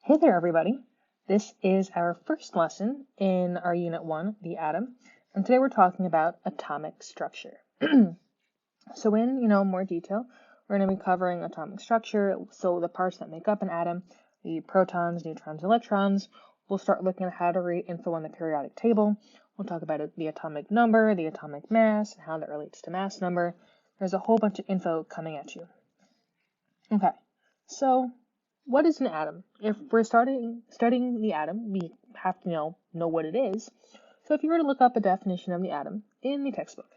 Hey there, everybody. This is our first lesson in our Unit 1, the atom, and today we're talking about atomic structure. So in, more detail, we're going to be covering atomic structure, so the parts that make up an atom, the protons, neutrons, electrons. We'll start looking at how to read info on the periodic table. We'll talk about the atomic number, the atomic mass, and how that relates to mass number. There's a whole bunch of info coming at you. Okay, so what is an atom? If we're studying the atom, we have to know what it is. So if you were to look up a definition of the atom in the textbook,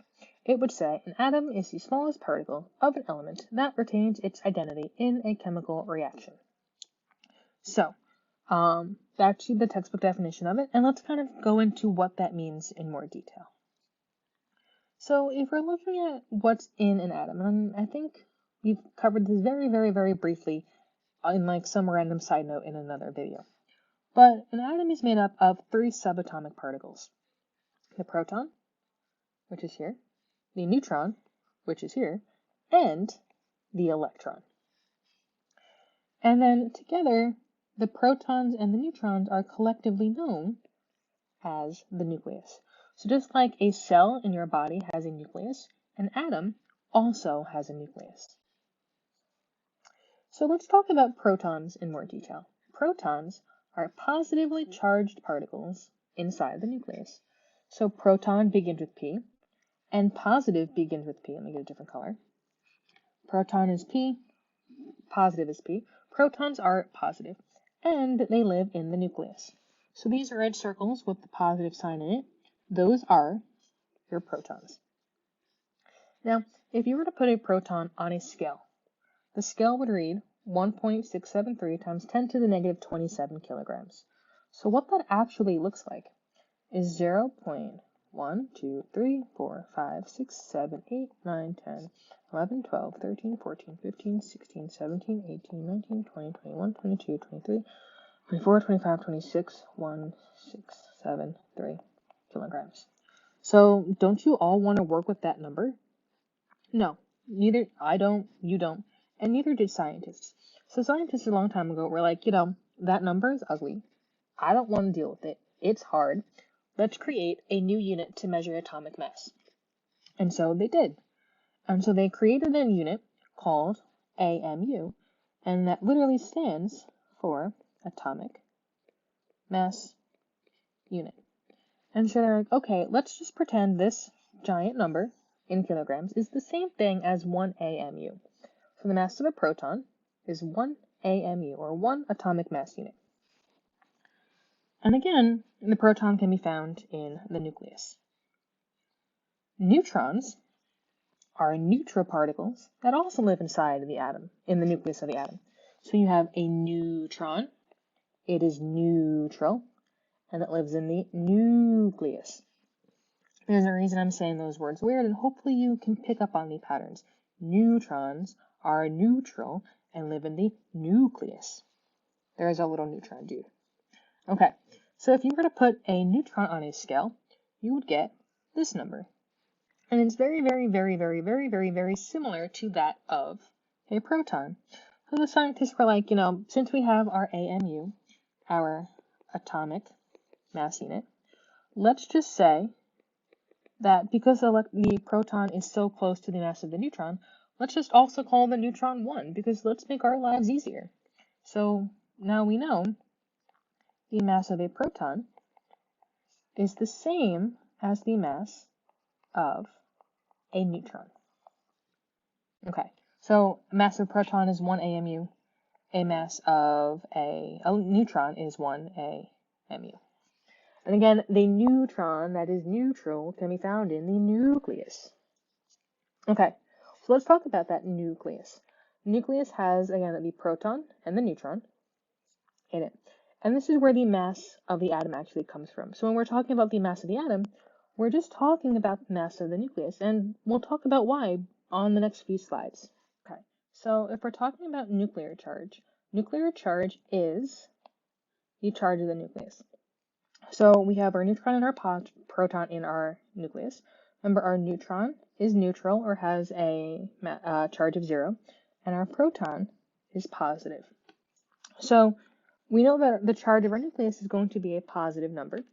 it would say an atom is the smallest particle of an element that retains its identity in a chemical reaction. So that's the textbook definition of it, and let's kind of go into what that means in more detail. So if we're looking at what's in an atom, and I think we've covered this very, very, very briefly in like some random side note in another video. But an atom is made up of 3 subatomic particles. The proton, which is here, the neutron, which is here, and the electron. And then together, the protons and the neutrons are collectively known as the nucleus. So just like a cell in your body has a nucleus, an atom also has a nucleus. So let's talk about protons in more detail. Protons are positively charged particles inside the nucleus. So proton begins with P, and positive begins with P. Let me get a different color. Proton is P, positive is P. Protons are positive, and they live in the nucleus. So these red circles with the positive sign in it, those are your protons. Now, if you were to put a proton on a scale, the scale would read 1.673 times 10 to the negative 27 kilograms. So what that actually looks like is 0.1, 2, 3, 4, 5, 6, 7, 8, 9, 10, 11, 12, 13, 14, 15, 16, 17, 18, 19, 20, 21, 22, 23, 24, 25, 26, 1, 6, 7, 3 kilograms. So don't you all want to work with that number? No, neither I don't, you don't, and neither did scientists. So scientists a long time ago were like, that number is ugly. I don't want to deal with it. It's hard. Let's create a new unit to measure atomic mass. And so they did. And so they created a unit called AMU, and that literally stands for atomic mass unit. And so they're like, okay, let's just pretend this giant number in kilograms is the same thing as 1 AMU. So the mass of a proton is 1 AMU, or 1 atomic mass unit. And again, the proton can be found in the nucleus. Neutrons are neutral particles that also live inside of the atom, in the nucleus of the atom. So you have a neutron, it is neutral, and it lives in the nucleus. There's a reason I'm saying those words weird, and hopefully you can pick up on the patterns. Neutrons are neutral and live in the nucleus. There's a little neutron dude. Okay, so if you were to put a neutron on a scale, you would get this number. And it's very, very, very, very, very, very, very similar to that of a proton. So the scientists were like, since we have our AMU, our atomic mass unit, let's just say that because the proton is so close to the mass of the neutron, let's just also call the neutron 1, because let's make our lives easier. So now we know the mass of a proton is the same as the mass of a neutron. Okay, so mass of proton is 1 AMU, a mass of a neutron is 1 AMU. And again, the neutron that is neutral can be found in the nucleus. Okay, so let's talk about that nucleus. Nucleus has, again, the proton and the neutron in it. And this is where the mass of the atom actually comes from. So when we're talking about the mass of the atom, we're just talking about the mass of the nucleus, and we'll talk about why on the next few slides. Okay, so if we're talking about nuclear charge is the charge of the nucleus. So we have our neutron and our proton in our nucleus. Remember, our neutron is neutral or has a charge of 0, and our proton is positive. So we know that the charge of our nucleus is going to be a positive number,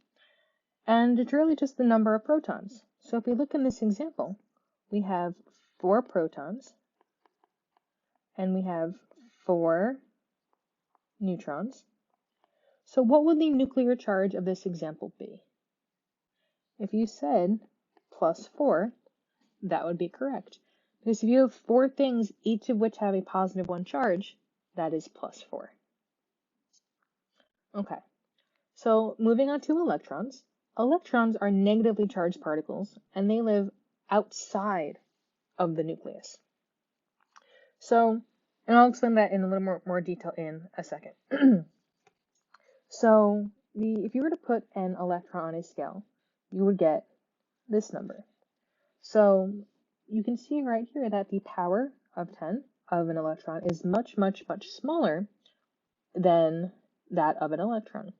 and it's really just the number of protons. So if we look in this example, we have 4 protons, and we have 4 neutrons. So what would the nuclear charge of this example be? If you said plus 4, that would be correct. Because if you have 4 things, each of which have a positive 1 charge, that is plus 4. Okay, so moving on to electrons. Electrons are negatively charged particles, and they live outside of the nucleus. So, and I'll explain that in a little more detail in a second. So, if you were to put an electron on a scale, you would get this number. So, you can see right here that the power of 10 of an electron is much smaller than that of an electron.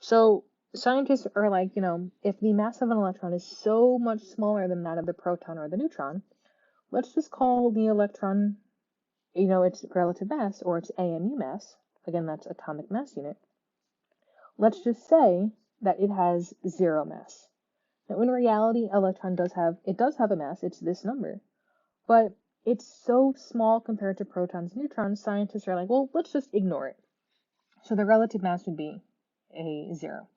So, scientists are like, if the mass of an electron is so much smaller than that of the proton or the neutron, let's just call the electron, its relative mass, or its AMU mass. Again, that's atomic mass unit. Let's just say that it has 0 mass. Now, in reality, electron does have a mass. It's this number, but it's so small compared to protons and neutrons. Scientists are like, well, let's just ignore it. So the relative mass would be a 0.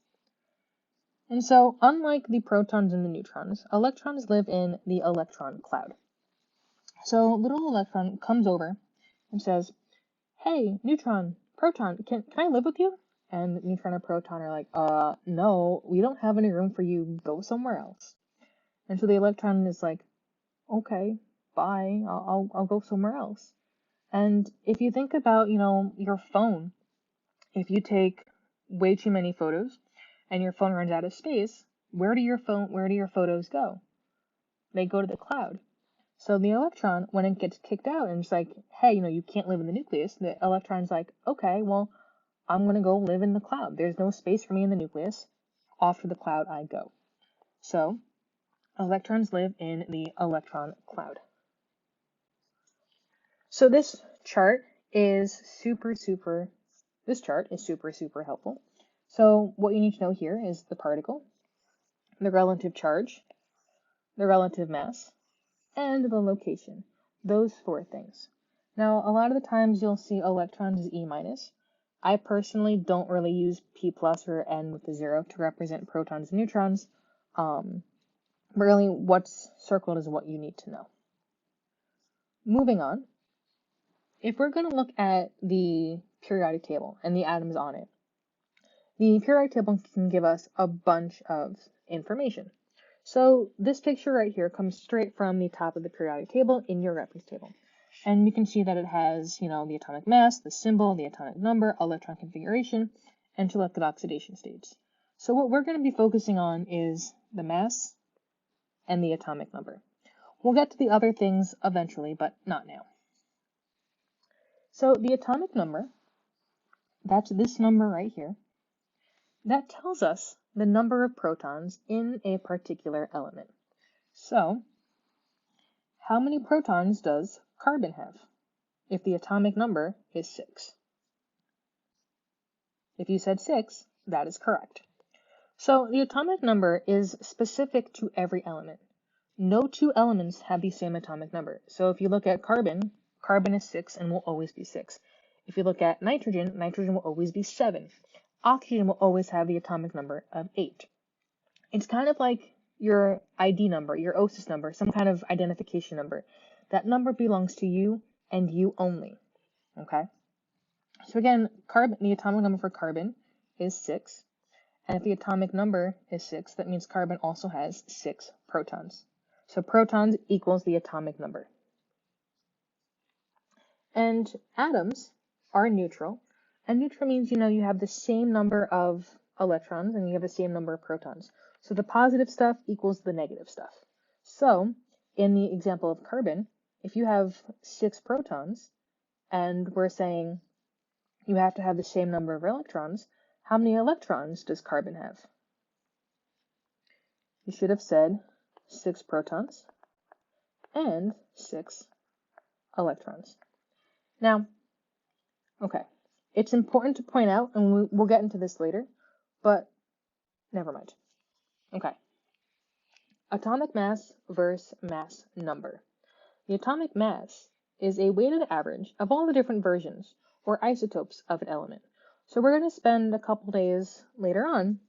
And so, unlike the protons and the neutrons, electrons live in the electron cloud. So little electron comes over and says, hey, neutron, proton, can I live with you? And neutron and proton are like, no, we don't have any room for you, go somewhere else. And so the electron is like, okay, bye, I'll go somewhere else. And if you think about, your phone, if you take way too many photos and your phone runs out of space, where do your photos go? They go to the cloud. So the electron, when it gets kicked out and it's like, hey, you can't live in the nucleus, the electron's like, okay, well, I'm going to go live in the cloud. There's no space for me in the nucleus. Off to the cloud I go. So electrons live in the electron cloud. So this chart is super helpful. So what you need to know here is the particle, the relative charge, the relative mass, and the location. Those 4 things. Now, a lot of the times you'll see electrons as E-. I personally don't really use P+ or N with the 0 to represent protons and neutrons. But really, what's circled is what you need to know. Moving on, if we're going to look at the periodic table and the atoms on it, the periodic table can give us a bunch of information. So this picture right here comes straight from the top of the periodic table in your reference table. And you can see that it has, the atomic mass, the symbol, the atomic number, electron configuration, and selected oxidation states. So what we're going to be focusing on is the mass and the atomic number. We'll get to the other things eventually, but not now. So the atomic number, that's this number right here, that tells us the number of protons in a particular element. So, how many protons does carbon have? If the atomic number is 6. If you said 6, that is correct. So the atomic number is specific to every element. No 2 elements have the same atomic number. So if you look at carbon, carbon is 6 and will always be 6. If you look at nitrogen, nitrogen will always be 7. Oxygen will always have the atomic number of 8. It's kind of like your ID number, your OSIS number, some kind of identification number. That number belongs to you and you only, okay? So again, carbon, the atomic number for carbon is 6. And if the atomic number is 6, that means carbon also has 6 protons. So protons equals the atomic number. And atoms are neutral. And neutral means, you have the same number of electrons and you have the same number of protons. So the positive stuff equals the negative stuff. So in the example of carbon, if you have 6 protons and we're saying you have to have the same number of electrons, how many electrons does carbon have? You should have said 6 protons and 6 electrons. Now, okay, It's important to point out, and we'll get into this later, but never mind. Okay. Atomic mass versus mass number. The atomic mass is a weighted average of all the different versions, or isotopes, of an element. So we're going to spend a couple days later on,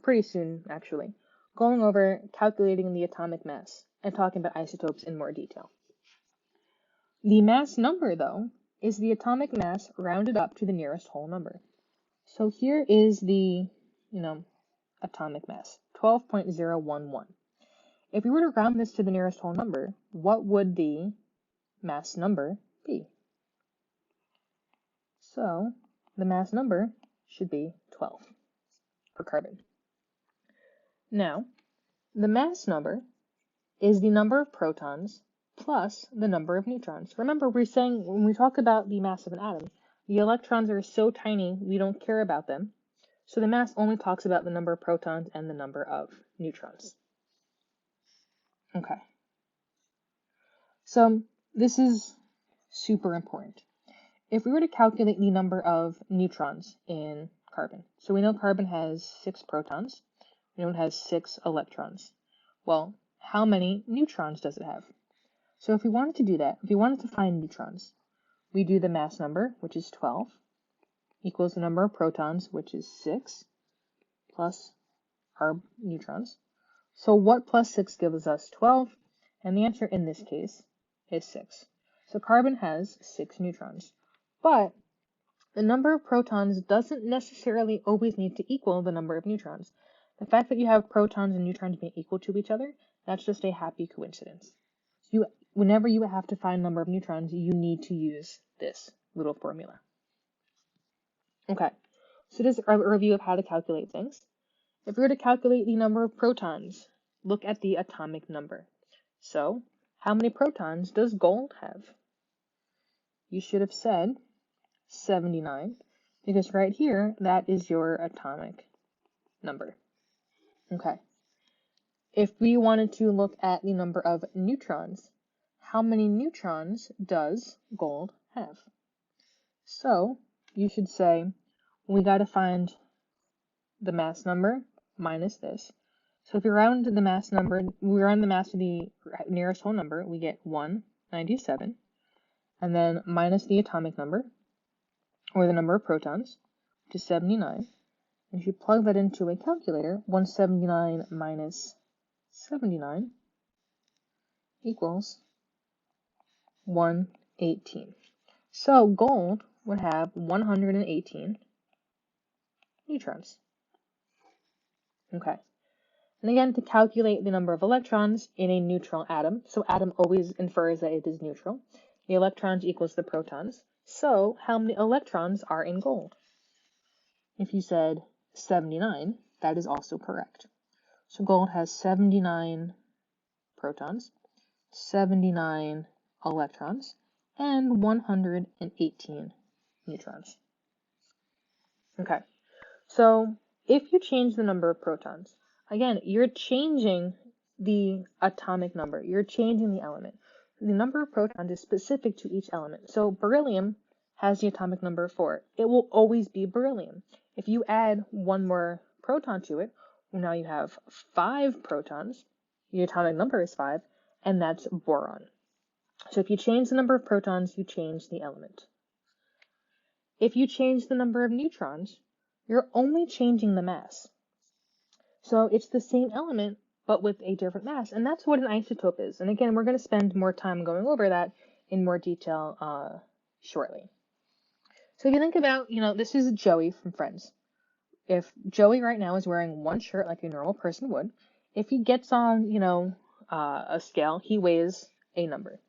pretty soon actually, going over calculating the atomic mass and talking about isotopes in more detail. The mass number, though, is the atomic mass rounded up to the nearest whole number. So here is the, atomic mass, 12.011. If we were to round this to the nearest whole number, what would the mass number be? So the mass number should be 12 for carbon. Now, the mass number is the number of protons plus the number of neutrons. Remember, we're saying when we talk about the mass of an atom, the electrons are so tiny we don't care about them. So the mass only talks about the number of protons and the number of neutrons. Okay. So this is super important. If we were to calculate the number of neutrons in carbon, so we know carbon has 6 protons, we know it has 6 electrons. Well, how many neutrons does it have? So if we wanted to do that, if we wanted to find neutrons, we do the mass number, which is 12, equals the number of protons, which is 6, plus our neutrons. So what plus 6 gives us 12? And the answer in this case is 6. So carbon has 6 neutrons. But the number of protons doesn't necessarily always need to equal the number of neutrons. The fact that you have protons and neutrons being equal to each other, that's just a happy coincidence. Whenever you have to find the number of neutrons, you need to use this little formula. Okay, so this is a review of how to calculate things. If we were to calculate the number of protons, look at the atomic number. So, how many protons does gold have? You should have said 79, because right here, that is your atomic number. Okay. If we wanted to look at the number of neutrons, how many neutrons does gold have? So, you should say, we got to find the mass number minus this. So if we round the mass number, we round the mass to the nearest whole number, we get 197, and then minus the atomic number, or the number of protons, which is 79. And if you plug that into a calculator, 179 minus 79 equals 118. So gold would have 118 neutrons. Okay. And again, to calculate the number of electrons in a neutral atom, so atom always infers that it is neutral, the electrons equals the protons. So how many electrons are in gold? If you said 79, that is also correct. So gold has 79 protons, 79 electrons, and 118 neutrons. Okay, so if you change the number of protons, again, you're changing the atomic number. You're changing the element. The number of protons is specific to each element. So beryllium has the atomic number 4. It will always be beryllium. If you add one more proton to it, well, now you have 5 protons. The atomic number is 5, and that's boron. So if you change the number of protons, you change the element. If you change the number of neutrons, you're only changing the mass. So it's the same element, but with a different mass. And that's what an isotope is. And again, we're going to spend more time going over that in more detail shortly. So if you think about, this is Joey from Friends. If Joey right now is wearing one shirt like a normal person would, if he gets on, a scale, he weighs a number.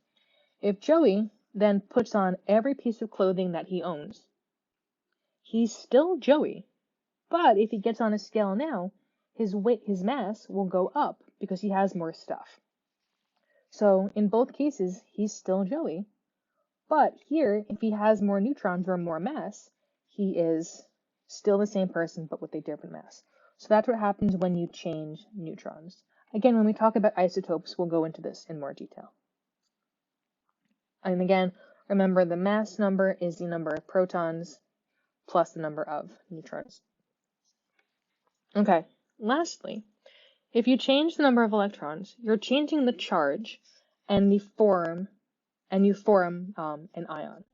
If Joey then puts on every piece of clothing that he owns, he's still Joey. But if he gets on a scale now, his weight, his mass will go up because he has more stuff. So in both cases, he's still Joey. But here, if he has more neutrons or more mass, he is still the same person, but with a different mass. So that's what happens when you change neutrons. Again, when we talk about isotopes, we'll go into this in more detail. And again, remember the mass number is the number of protons plus the number of neutrons. Okay, lastly, if you change the number of electrons, you're changing the charge and you form an ion.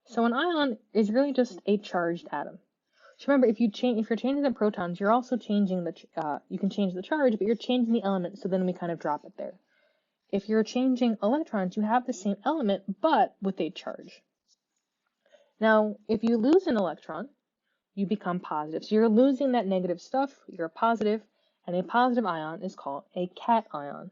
So an ion is really just a charged atom. So remember, if you're changing the protons, you're also changing you can change the charge, but you're changing the element, so then we kind of drop it there. If you're changing electrons, you have the same element, but with a charge. Now, if you lose an electron, you become positive. So you're losing that negative stuff, you're a positive, and a positive ion is called a cation.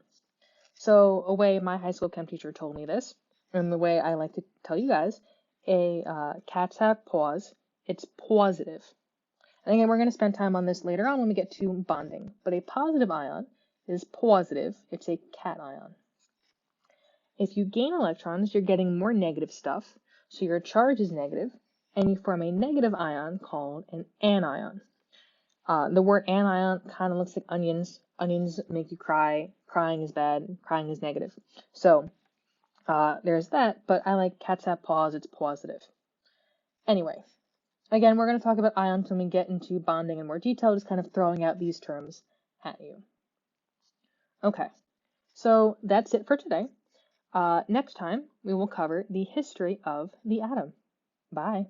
So a way my high school chem teacher told me this, and the way I like to tell you guys, cats have paws, it's positive. And again, we're going to spend time on this later on when we get to bonding. But a positive ion is positive, it's a cation. If you gain electrons, you're getting more negative stuff, so your charge is negative, and you form a negative ion called an anion. The word anion kind of looks like onions. Onions make you cry. Crying is bad. Crying is negative. So there's that, but I like cats have paws, it's positive. Anyway, again, we're going to talk about ions when we get into bonding in more detail, just kind of throwing out these terms at you. Okay, so that's it for today. Next time, we will cover the history of the atom. Bye.